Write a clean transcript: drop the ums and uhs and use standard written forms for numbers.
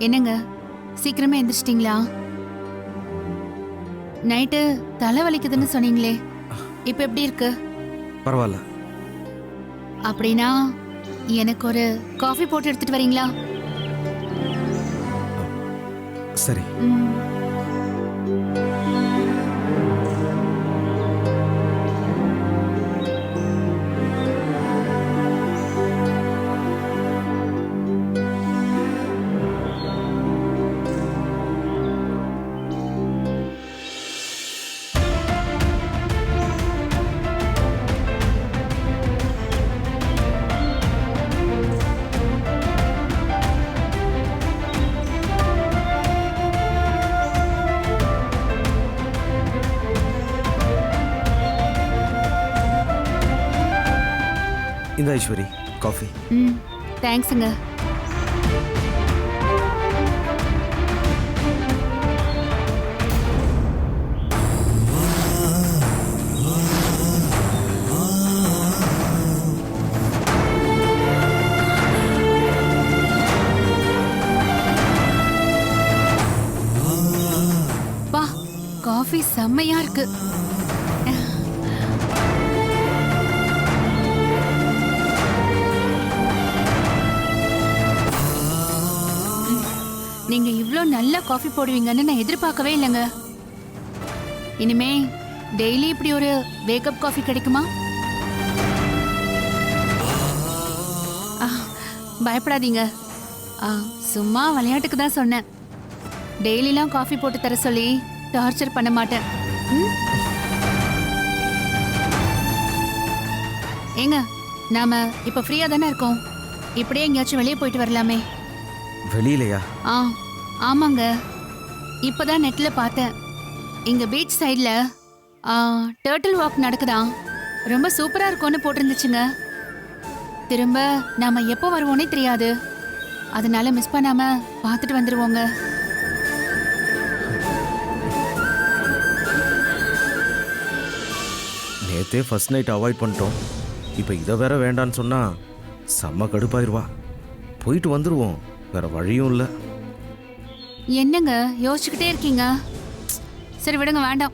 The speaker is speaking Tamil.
என்னங்க சீக்கிரமே எந்திரிச்சிட்டீங்களா? நைட்டு தலை வலிக்குதுன்னு சொன்னீங்களே, இப்ப எப்படி இருக்கு? பரவாயில்ல. அப்படின்னா எனக்கு ஒரு காஃபி போட்டு எடுத்துட்டு வரீங்களா? சரி. ம். இந்த ஐஸ்வரி காஃபி. ம், தேங்க்ஸுங்க. பா, காஃபி செம்மையா இருக்கு. நீங்க இவ்ளோ நல்ல காஃபி போடுவீங்கன்னு நான் எதிர்பார்க்கவே இல்லைங்க. இனிமே டெய்லி இப்படி ஒரு வேக்கப் காஃபி கிடைக்குமா? ஆ, பயப்படாதீங்க. சும்மா விளையாட்டுக்கு தான் சொன்னேன். டெய்லிலாம் காஃபி போட்டு தர சொல்லி டார்ச்சர் பண்ண மாட்டேன். ம்? ஏங்க, நாம இப்ப ஃப்ரீயா தானே இருக்கோம். இப்படியே எங்கேயாச்சும் வெளியே போயிட்டு வரலாமே. வெளியிலையா? ஆமாங்க. இப்பதான் நெட்ல பார்த்தேன். இங்க பீச் சைடுல டர்ட்டில் வாக் நடக்குதாம். ரொம்ப சூப்பரா இருக்கும்னு போட்டிருந்துச்சுங்க. திரும்ப நாம எப்போ வருவோனே தெரியாது. அதனால மிஸ் பண்ணாம பார்த்துட்டு வந்துருவோங்க. நேத்தே ஃபர்ஸ்ட் நைட் அவாய்ட் பண்ணிட்டோம். இப்போ இதை வேற வேண்டான்னு சொன்னா செம்ம கடுப்பாயிருவா. போயிட்டு வந்துருவோம், வேற வழியும் இல்லை. என்னங்க யோசிச்சுக்கிட்டே இருக்கீங்க? சரி விடுங்க, வேண்டாம்.